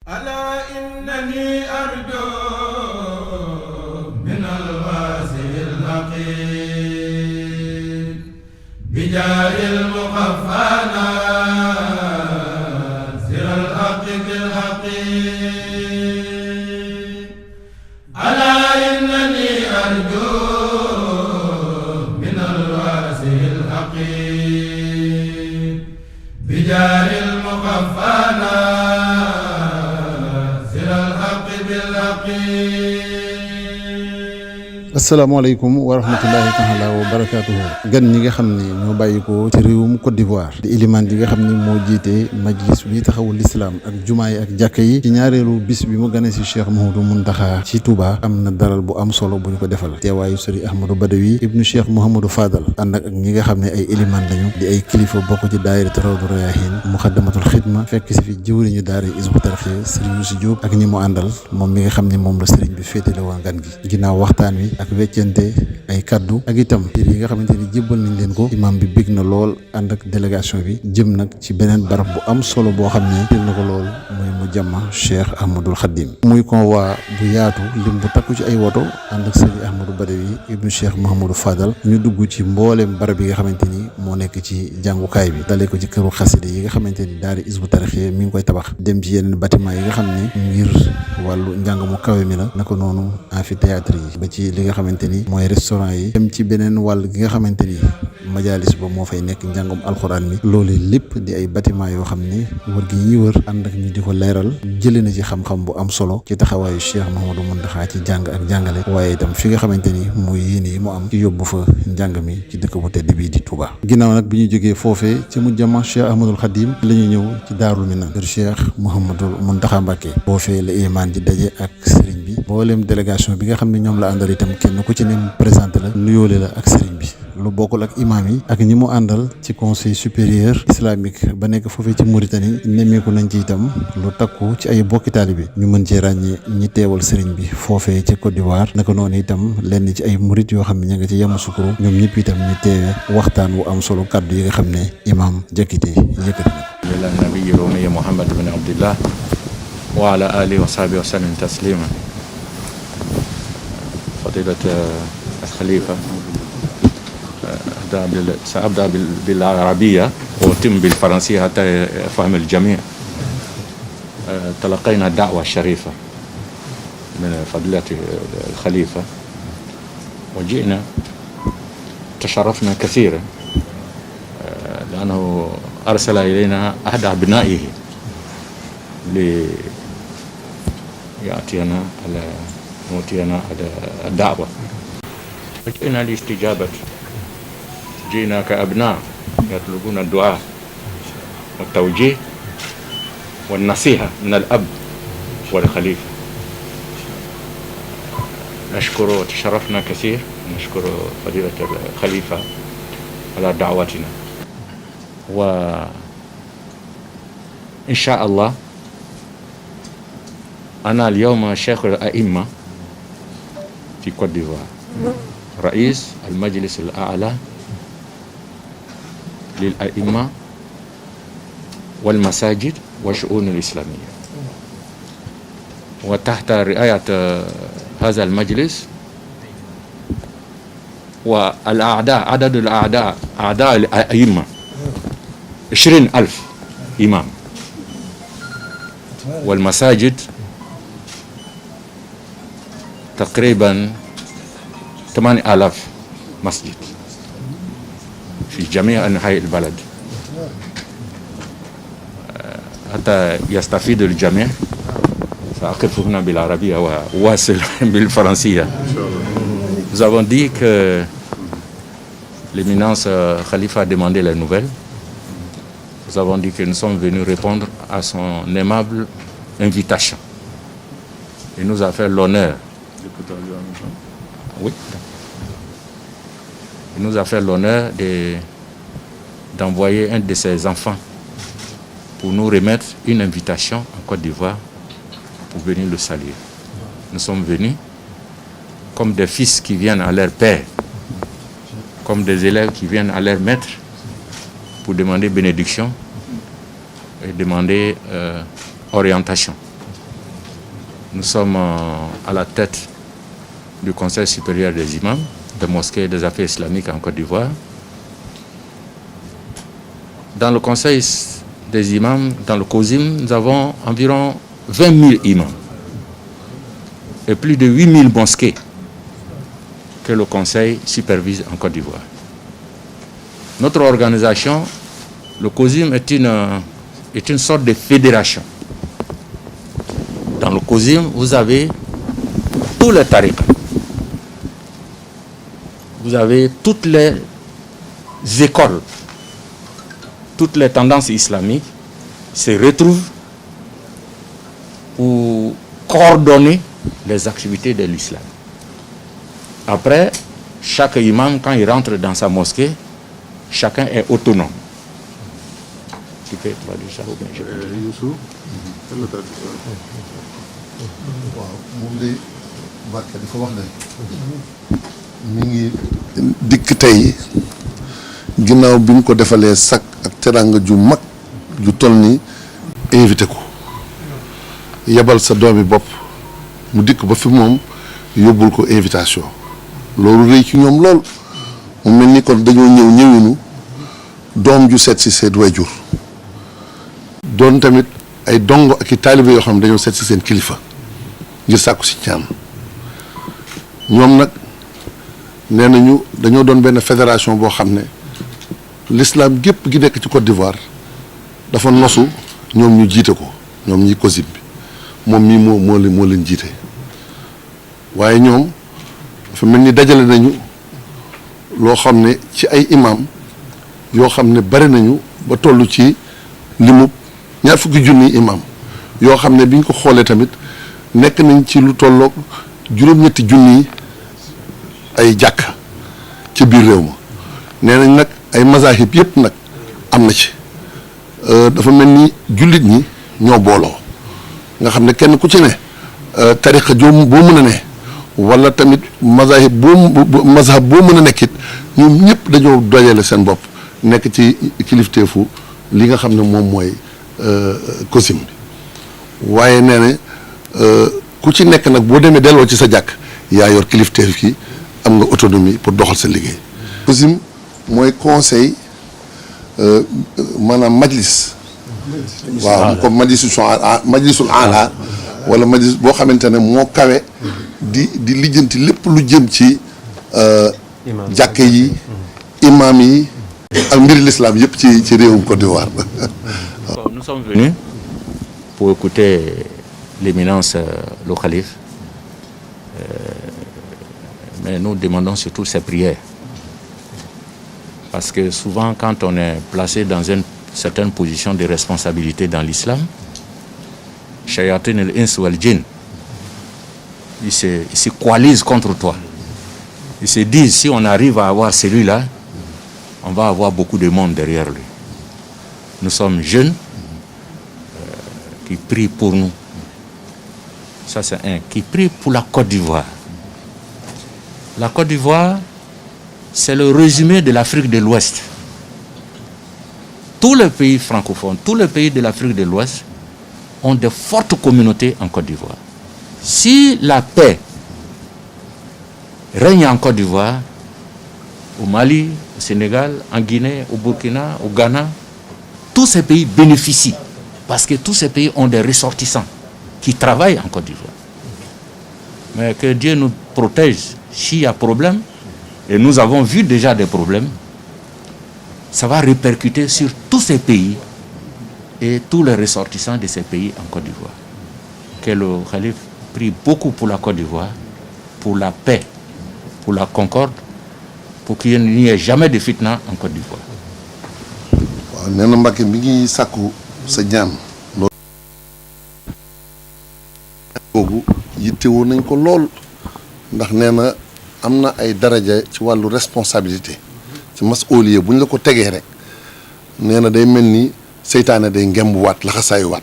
ألا إنني أرجو من الواسع الحقير بجاه المخفى ناصر الحق بالحقير ألا إنني أرجو من الواسع الحقير بجاه المخفى asalaamaaleykum wa rahmatullahi taala wa barakaatuhu gan ñi nga xam ne ñoo bàyyikoo ci réewum Côte d'Ivoire di ilimaan yi nga xam ne moo jiite majlis bi taxawul lislaam ak jumaa yi ak jàkka yi ci ñaareelu bis bi mu gane si Cheikh Mouhamadou Mountakha ci Touba am na daral bu am solo bu ñu ko defal teewaayu sëriñ Ahmadou Badawi ibnu Cheikh Mouhamadou Fadal ànd ak ñi nga xam ne ay ilimaan lañu di ay kilifa bokk ci daayira Rawdu Rayaahiin Muxaddamatul Xidma fekk si fi jëwriñu daara Hizbut Tarqiyyah sëriñ Youssou Diop ak ñi mu àndal moom mi nga xam ne moom la sëriñ bi féetale woon gan gi ginnaaw waxtaan wi ak weccante ay kaddu ak itam yi nga xamante ni jébbal nañ leen ko imam bi bég na lool ànd ak délégation bi jëm nag ci beneen barab bu am solo boo xam ne teel na ko lool muy mu jàmma Cheikh Ahmadoul Khadim muy convoi bu yaatu lim bu takku ci ay woto ànd ak sëriñ Ahmadou Badawi ibnu Cheikh Mouhamadou Fadal ñu dugg ci mbooleem barab yi nga xamante ni moo nekk ci jàngukaay bi dalee ko ci këru xaside yi nga xamante ni daara Hizbut Tarqiyyah mi ngi koy tabax dem ci yeneen bâtiment yi nga xam ne ngir wàllu njàng mu kawe mi la naka noonu amphithéâtre yi ba ci li nga xamante ni mooy restaurant yi dem ci beneen wàll gi nga xamante ni majalis ba moo fay nekk njàngum alxuraan mi loolu lépp di ay bâtiment yoo xam ne wër gi ñuy wër ànd ak ñu di ko leeral jëlee na ci xam-xam bu am solo ci taxawaayu Cheikh Mouhamadou Mountakha ci jàng ak jàngale waaye itam fi nga xamante ni mooy yéene yi mu am ci yóbbu fa njàng mi ci dëkk bu tedd bii di Touba. ginnaaw nag bi ñu jógee foofee ci mu jama Cheikh Ahmadoul Khadim la ñu ñëw ci Daarul Minan kër Cheikh Mouhamadou Mountakha Mbacké foofee la imaan di daje ak sëriñ bi mboolem délégation bi nga xam ne ñoom la àndal itam kenn ku ci ne mu présenté la nuyoole la ak sëriñ bi lu bokkul ak imaam yi ak ñi mu àndal ci conseil supérieur islamique ba nekk foofee ci Mauritanie nemmeeku nañ ci itam lu takku ci ay bokki taalibe ñu mën cee ràññee ñi teewal sëriñ bi foofee ci Côte d'Ivoire naka noonu itam lenn ci ay murit yoo xam ne ña nga ci Yamoussoukro ñoom ñëpp itam ñu teewe waxtaan wu am solo kaddu yi nga xam ne imaam Diakité yëkkati na ila nabii rumiya Muhammad bin Abdillah wa ala alihi wa sahbihi wa sallam taslima fadilat al-Khalifa سأبدأ بالعربية وأتم بالفرنسية حتى يفهم الجميع. تلقينا الدعوة الشريفة من فضيلة الخليفة وجئنا تشرفنا كثيرا لأنه أرسل إلينا أحد أبنائه ليأتينا على الدعوة وجئنا لاستجابة جئنا كأبناء يطلبون الدعاء والتوجيه والنصيحة من الأب والخليفة. نشكر وتشرفنا كثير نشكر فضيلة الخليفة على دعوتنا وإن شاء الله أنا اليوم شيخ الأئمة في كوت ديفوار رئيس المجلس الأعلى للأئمة والمساجد والشؤون الإسلامية وتحت رعاية هذا المجلس والأعداء عدد الأعداء أعداء الأئمة 20,000 إمام والمساجد تقريبا 8,000 مسجد في جميع أنحاء البلد حتى يستفيد الجميع. سأقف هنا بالعربية وأواصل بالفرنسية. Nous avons dit que l'éminence Khalifa a demandé les nouvelles. Nous avons dit que nous sommes venus répondre à son aimable invitation. Il nous a fait l'honneur. Oui. Il nous a fait l'honneur d'envoyer un de ses enfants pour nous remettre une invitation en Côte d'Ivoire pour venir le saluer. Nous sommes venus comme des fils qui viennent à leur père, comme des élèves qui viennent à leur maître pour demander bénédiction et demander orientation. Nous sommes à la tête du Conseil supérieur des imams, des mosquées et des affaires islamiques en Côte d'Ivoire. Dans le Conseil des imams, dans le COSIM, nous avons environ 20 000 imams et plus de 8 000 mosquées que le Conseil supervise en Côte d'Ivoire. Notre organisation, le COSIM, est une sorte de fédération. Dans le COSIM, vous avez tous les tariqas. Vous avez toutes les écoles, toutes les tendances islamiques se retrouvent pour coordonner les activités de l'islam. Après, chaque imam, quand il rentre dans sa mosquée, chacun est autonome. Tu peux traduire ça ou bien je peux. Youssou waaw moom de Barka dafa wax ne mi ngi dikk tey ginnaaw bi ñu ko defalee sak ak teraanga ju mag ju toll ni invité ko yebal sa doomi bopp mu dikk ba fi moom yóbbul ko invitation loolu rëy ci ñoom lool mu mel ni kon dañoo ñëwinu doom ju seet si seen waajur doon tamit ay dongo ak i taalibe yoo xam ne dañoo seet si seen kilifa ngir sàkku si ñaan ñoom nag nee nañu dañoo doon benn fédération boo xam ne l'islam gépp gi nekk ci Côte d'Ivoire dafa nosu ñoom ñu jiite ko ñoom ñi COSIM bi moom mii moo leen jiite waaye ñoom dafa mel ni dajale nañu loo xam ne ci ay imam yoo xam ne bari nañu ba toll ci limu 20 junni imam yoo xam ne biñ ko xoolee tamit nekk nañ ci lu tolloog juróom-ñetti junni ay jàkka ci biir réew ma nee nañ nag ay mazahib yëpp nag am na ci dafa mel ni jullit ñi ñoo booloo nga xam ne kenn ku ci ne tariqa boo mën a ne wala tamit mazahib mazhab boo mën a nekkit ñoom ñëpp dañoo dajale seen bopp nekk ci kilifteefu li nga xam ne moom mooy COSIM bi waaye nee na ku ci nekk nag boo demee delloo ci sa jàkk yaa yor kilifteef ki am nga autonomie pour doxal sa liggéey. COSIM mooy conseil maanaam majlis. waaw comme majlisul ala wala majlis boo xamante ne moo kawe di lijjanti lépp lu jëm ci jàkke yi imam yi ak mbiri l'islam yëpp ci réewum Côte d'Ivoire. Nous sommes venus pour écouter l'éminence, le calife, mais nous demandons surtout ses prières. Parce que souvent, quand on est placé dans une certaine position de responsabilité dans l'islam, Shayatin al-Ins wal Jinn, ils se coalisent contre toi. Ils se disent, si on arrive à avoir celui-là, on va avoir beaucoup de monde derrière lui. Nous sommes jeunes qui prient pour nous. Ça, c'est un. Qui prie pour la Côte d'Ivoire. La Côte d'Ivoire, c'est le résumé de l'Afrique de l'Ouest. Tous les pays francophones, tous les pays de l'Afrique de l'Ouest ont de fortes communautés en Côte d'Ivoire. Si la paix règne en Côte d'Ivoire, au Mali, au Sénégal, en Guinée, au Burkina, au Ghana, tous ces pays bénéficient parce que tous ces pays ont des ressortissants qui travaillent en Côte d'Ivoire. Mais que Dieu nous protège s'il y a problème, et nous avons vu déjà des problèmes, ça va répercuter sur tous ces pays et tous les ressortissants de ces pays en Côte d'Ivoire. Que le calife prie beaucoup pour la Côte d'Ivoire, pour la paix, pour la concorde, pour qu'il n'y ait jamais de fitna en Côte d'Ivoire. waaw nee na Mbacke mi ngi sàkku sa ñaan loolu boobu yittewoo nañ ko lool ndax nee na am na ay daraja ci wàllu responsabilité ci mas'uliya bu ñu la ko tegee rek nee na day mel ni seytaane day ngemb waat laxasaayu waat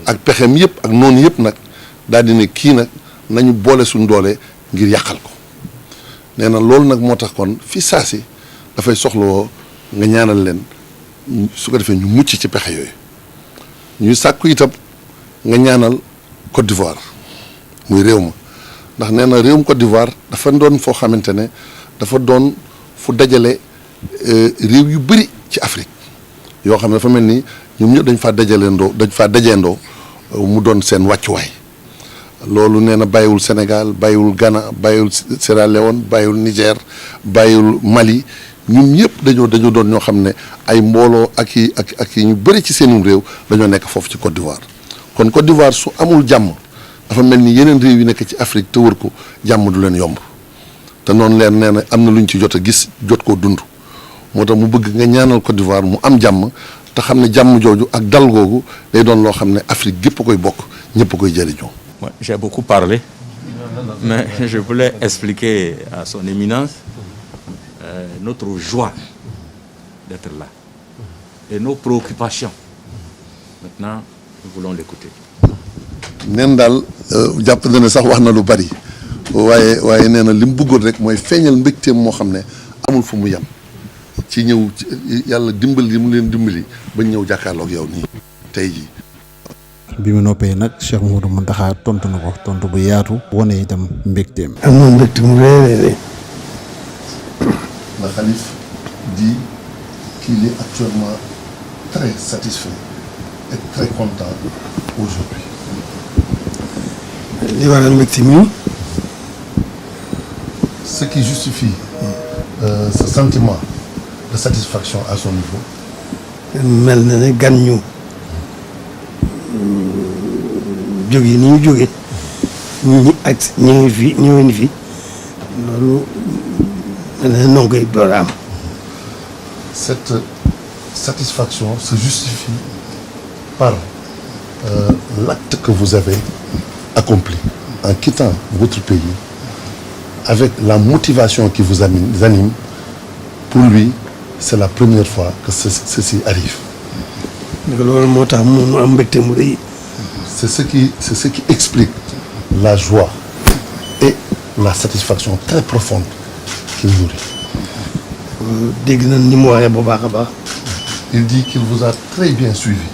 ak pexem yëpp ak noonu yëpp nag daal di ne kii nag nañu boole suñ doole ngir yàqal ko nee na loolu nag moo tax kon fii saasi dafay soxlawoo nga ñaanal leen su ko defee ñu mucc ci pexe yooyu ñuy sàkku itam nga ñaanal Côte d'Ivoire muy réew ma ndax nee na réewum Côte d'Ivoire dafa doon foo xamante ne dafa doon fu dajale réew yu bëri ci Afrique yoo xam ne dafa mel ni ñoom ñëpp dañ faa dajeendoo mu doon seen wàccuwaay loolu nee na bàyyiwul Sénégal bàyyiwul Ghana bàyyiwul Sierra Leone bàyyiwul Niger bàyyiwul Mali ñun ñëpp dañoo doon ñoo xam ne ay mbooloo ak yi ñu bëri ci seenum réew dañoo nekk foofu ci Côte d'Ivoire kon Côte d'Ivoire su amul jàmm dafa mel ni yeneen réew yi nekk ci Afrique te wër ko jàmm du leen yomb te noonu leen nee na am na lu ñu ci jot a gis jot koo dund moo tax mu bëgg nga ñaanal Côte d'Ivoire mu am jàmm te xam ne jàmm jooju ak dal googu day doon loo xam ne Afrique gépp a koy bokk ñëpp a koy jëriñoo. J'ai beaucoup parlé, mais je voulais expliquer à son éminence notre joie d'être là et nos préoccupations. Maintenant, nous voulons l'écouter. neen daal jàpp na ne sax wax na lu bari waaye nee na li mu bëggoon rek mooy feeñal mbégteem moo xam ne amul fu mu yem ci ñëw yàlla dimbali mu leen dimbali ba ñëw jàkkaarloog yow nii tey jii. bi mu noppee nag Cheikh Mouhamadou Mountakha tontu na ko tontu bu yaatu wane itam mbégteem. am na mbégte mu rëy. Le khalife dit qu'il est actuellement très satisfait et très content aujourd'hui. li waral mbégte mi. Ce qui justifie ce sentiment de satisfaction à son niveau. mel na ne gan ñu jóge ni ñu jóge ñi ak ñu ngi fi loolu mel na ne noo koy door a am. Cette satisfaction se justifie par l'acte que vous avez accompli en quittant votre pays avec la motivation qui vous anime. Pour lui, c'est la première fois que ceci arrive. loolu moo tax mu am mbégte mu rëy. C'est ce qui explique la joie et la satisfaction très profonde qu'il nourrit. dégg nañ ni mu waxee bu baax a baax. Il dit qu'il vous a très bien suivi.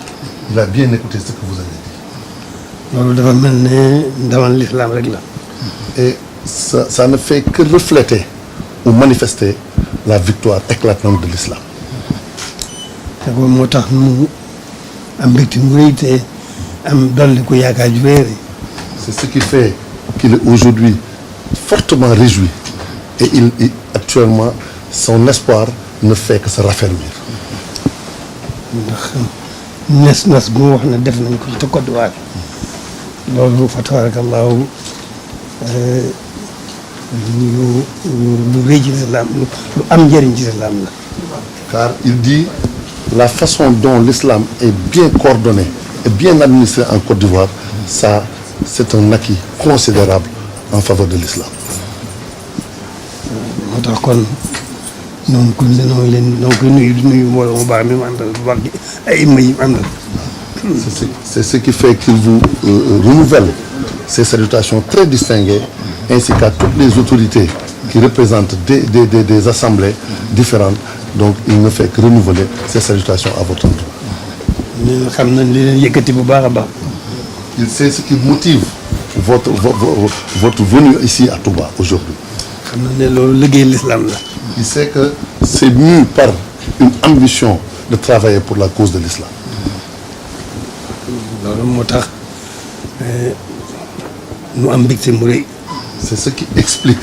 Il a bien écouté ce que vous avez dit. loolu dafa mel ne ndamal l'islam rek la. Et ça ne fait que refléter ou manifester la victoire éclatante de l'islam. te ko moo tax mu am mbégte mu rëy te am dolli ko yaakaar ju rëy. C'est ce qui fait qu'il est aujourd'hui fortement réjoui et actuellement son espoir ne fait que se raffermir. ndax nas bu mu wax ne def nañ ko ci Côte d'Ivoire loolu fa tabarakallahu lu rëy ci l'islam lu am njëriñ ci l'islam la. Car il dit la façon dont l'islam est bien coordonné et bien administré en Côte d'Ivoire, ça c'est un acquis considérable en faveur de l'islam. moo tax kon noonu kon noo koy nuyu mbooloo mu baax mi mu àndal bu baax gi ay imma yi mu àndal. C'est ce qui fait qu'il vous renouvelle ces salutations très distinguées, ainsi qu'à toutes les autorités qui représentent des assemblées différentes. Donc il ne fait que renouveler ces salutations à votre endroit. ñun xam nañ li leen yëkkati bu baax a baax. Il sait ce qui motive votre venue ici à Touba aujourd'hui. xam nañ ne loolu liggéey l'islam la. Il sait que c'est mû par une ambition de travailler pour la cause de l'islam. loolu moo tax nu am mbégte mu rëy. C'est ce qui explique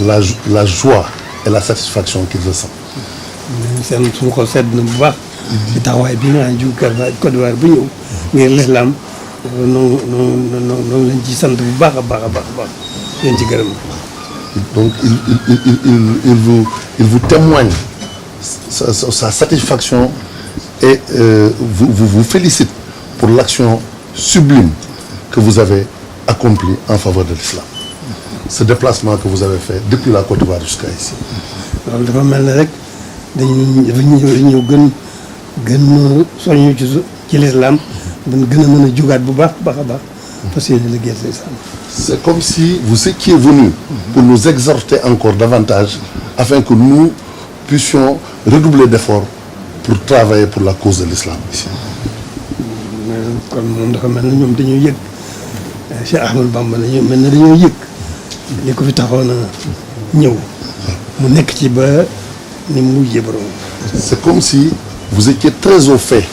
la joie et la satisfaction qu'il ressent. seen suñu xol sedd na bu baax. ci taxawaay bi nga xam ne jóge Côte d'Ivoire bu ñëw ngir l'islam noonu lañ ci sant bu baax a baax a baax leen ci gërëm. Donc il vous témoigne sa satisfaction et vous félicite pour l'action sublime que vous avez accomplie en faveur de l'islam. Ce déplacement que vous avez fait depuis la Côte d'Ivoire jusqu'à ici. loolu dafa mel ne rek dañu gën soññu ci l'islam dañ gën a mën a jugaat bu baax a baax parce que liggéey l'islam. C'est comme si vous étiez venu pour nous exhorter encore davantage afin que nous puissions redoubler d'efforts pour travailler pour la cause de l'islam ici. kon moom dafa mel ne ñoom dañuy yëg Cheikh Ahmadou Bamba dañoo mel ne dañoo yëg li ko fi taxoon a ñëw mu nekk ci ba ni mu wujjee borom. C'est comme si vous étiez très au fait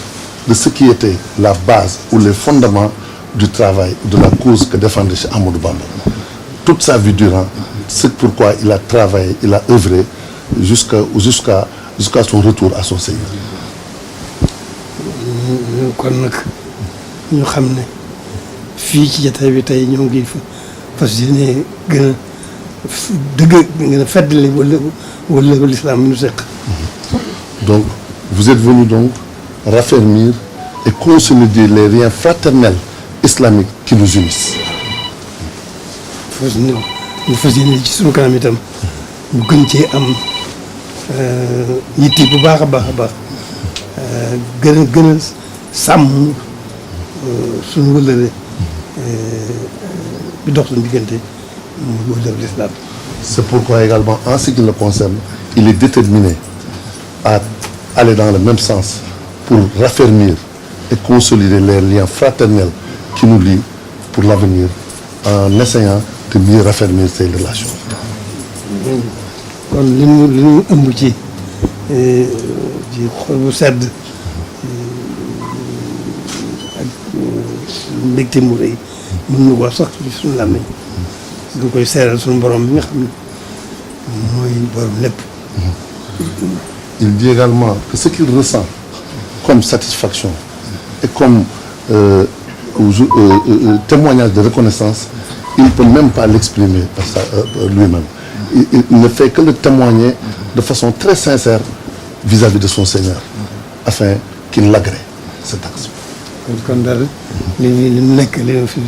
de ce qui était la base ou les fondements du travail, de la cause que défendait Cheikh Ahmadou Bamba. Toute sa vie durant, c'est pourquoi il a travaillé, il a œuvré jusqu'à son retour à son Seigneur. kon nag ñu xam ne fii ci jotaay bi tey ñoo ngi fas yéene gën a feddali wala l'islam mi nu seq. Donc, vous êtes venu donc raffermir et consolider les liens fraternels islamiques qui nous unissent. ñu fas yéene ci sunu kanam itam ñu gën cee am yitte bu baax a baax a baax gën a sàmm suñu wëllëre bi dox suñu diggante mu wëllëre l'islam. C'est pourquoi également, en ce qui le concerne, il est déterminé à aller dans le même sens pour raffermir et consolider les liens fraternels qui nous lient pour l'avenir en essayant de mieux raffermir ces relations. kon li mu ëmb ci xol bu sedd ak mbégte mu rëy mën na ko sax ci suñu làmmiñ du koy seeral suñu borom bi nga xam ne mooy borom lépp. Il dit également que ce qu'il ressent comme satisfaction et comme témoignage de reconnaissance, il ne peut même pas l'exprimer lui-même. Il ne fait que le témoigner de façon très sincère vis-à-vis de son Seigneur, afin qu'il l'agrée, cet action. kon daal li mu nekk li mu fi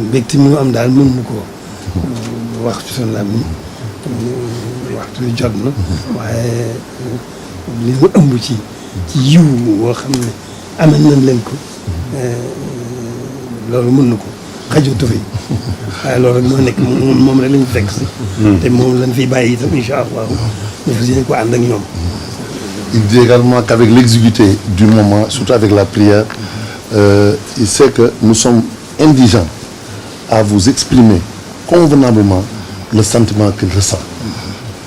mbégte mi mu am daal mën na ko wax ci sunu làmmiñ waxtu bi jot na waaye li mu ëmb ci yiw boo xam ne amal nañ leen ko loolu mën na ko xajatu fi waaye loolu rek moo nekk moom rek lañu fekk si te moom lañ fiy bàyyi itam incha allah ñu fas yéene ko ànd ak ñoom. Il dit également qu'avec l'exiguïté du moment, surtout avec la prière, il sait que nous sommes indigents à vous exprimer convenablement le sentiment qu'il ressent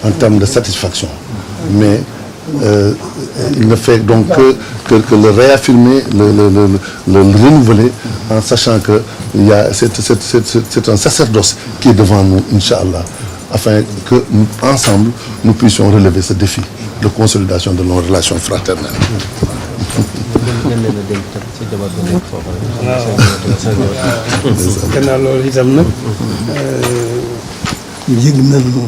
en termes de satisfaction. Mais il ne fait donc que le réaffirmer, le renouveler en sachant que c'est un sacerdoce qui est devant nous, Inch'Allah, afin que nous, ensemble, nous puissions relever ce défi de consolidation de nos relations fraternelles. gannaaw loolu itam nag yëg nañu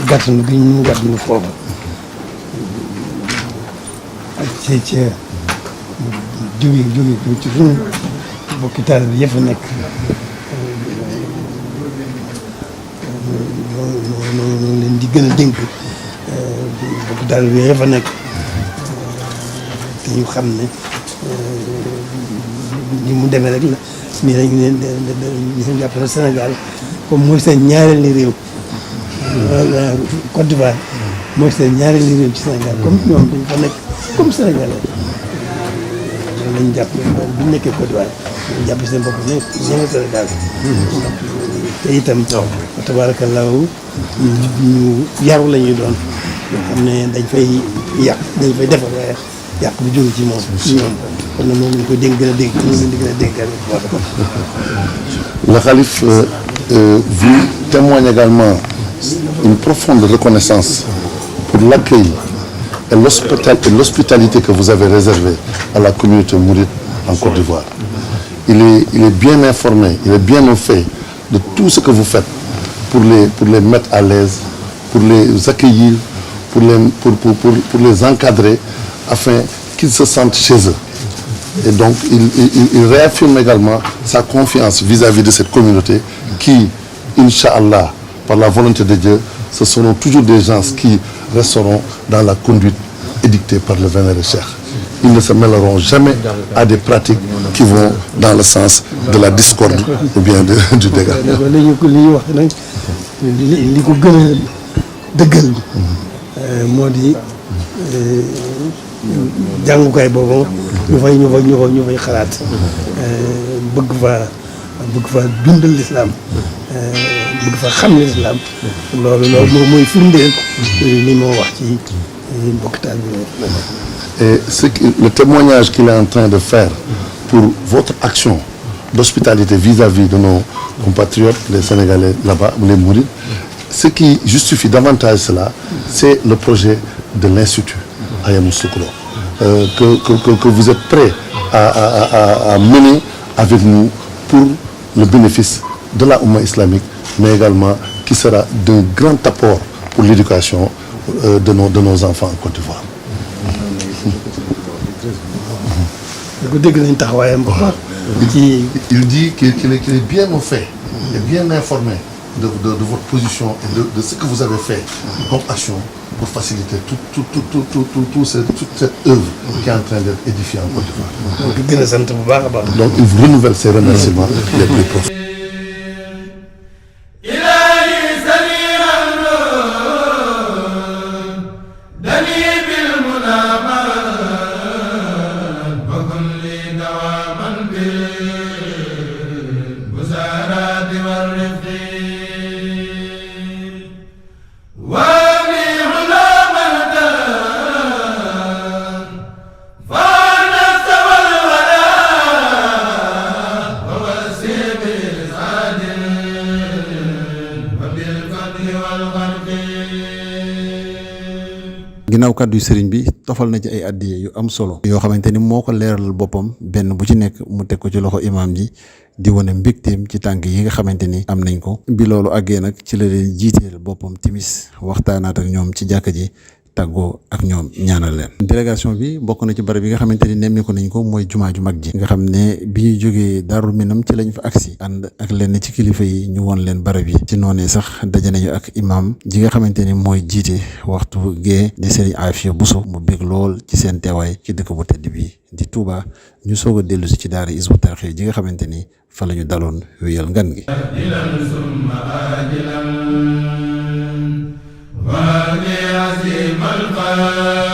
gàttanu gi ñu gàttanu foofa ak ci jóge ci suñu bokki taal bi yëpp nekk noonu leen di gën a dénk bokki taal bi yëpp nekk te ñu xam ne ni mu demee rek la nii lañ leen jàpp na Sénégal comme mooy seen ñaareelu réew Côte d'Ivoire mooy seen ñaareelu réew ci Sénégal comme ñoom dañ fa nekk comme Sénégalais lañ jàpp bu ñu nekkee Côte d'Ivoire dañ jàpp seen bopp ne ñeneen Sénégal te itam tabaarakallaahu ñu yaru la ñuy doon yoo xam ne dañ fay yàq dañ fay defar waaye yàq bu jóge ci moom ñoom kon nag moom lañ koy dégg gën a dégg ñu leen di gën a dégg. Le Khalife vous témoigne également une profonde reconnaissance pour l'accueil et l'hospitalité que vous avez réservée à la communauté mouride en Côte d'Ivoire. Il est bien informé, il est bien au fait de tout ce que vous faites pour les mettre à l'aise, pour les accueillir, pour les encadrer, afin qu'ils se sentent chez eux. Et donc, il réaffirme également sa confiance vis-à-vis de cette communauté qui, Inch'Allah, par la volonté de Dieu, ce seront toujours des gens qui resteront dans la conduite édictée par le vénéré Cheikh. Ils ne se mêleront jamais à des pratiques qui vont dans le sens de la discorde ou bien du dégât. li wax nag li ko gën a dëggal moo di jàngukaay boobu ñu fay xalaat bëgg fa dundal lislaam bëgg fa xam lislaam loolu mooy firndeel li moo wax ci mbokk taal bi. Et le témoignage qu'il est en train de faire pour votre action d'hospitalité vis-à-vis de nos compatriotes, les Sénégalais là-bas, les Mourides, ce qui justifie davantage cela, c'est le projet de l'Institut à Yamoussoukro, que vous êtes prêts à mener avec nous pour le bénéfice de la Oumma islamique, mais également qui sera d'un grand apport pour l'éducation de nos enfants en Côte d'Ivoire. Il dit qu'il est bien au fait, et bien informé de votre position et de ce que vous avez fait comme action pour faciliter toute cette œuvre qui est en train d'être édifiée en Côte d'Ivoire. Donc il vous renouvelle ses remerciements les plus profonds. ginnaaw kàddu yu sëriñ bi tofal na ci ay addiye yu am solo yoo xamante ni moo ko leeral boppam benn bu ci nekk mu teg ko ci loxo imaam ji di wane mbégteem ci tànk yi nga xamante ni am nañ ko bi loolu àggee nag ci la leen jiiteel boppam timis waxtaanaat ak ñoom ci jàkka ji tàggoo ak ñoom ñaanal leen. délégation bi bokk na ci barab yi nga xamante ni nemmeeku nañ ko mooy jumaa ju mag ji nga xam ne bi ñuy jógee Daarul Minam ci lañ fa agsi ànd ak lenn ci kilifa yi ñu won leen barab yi ci noonee sax daje nañu ak imam ji nga xamante ni mooy jiite waxtu gee di Serigne Afia Bousso mu bég lool ci seen teewaay ci dëkk bu tedd bi di Touba ñu soog a dellu si ci daara Hizbut Tarqiyyah ji nga xamante ni fa la ñu daloon wéyal ngan gi. وَلِعَزِيمَ الْقَلْبِ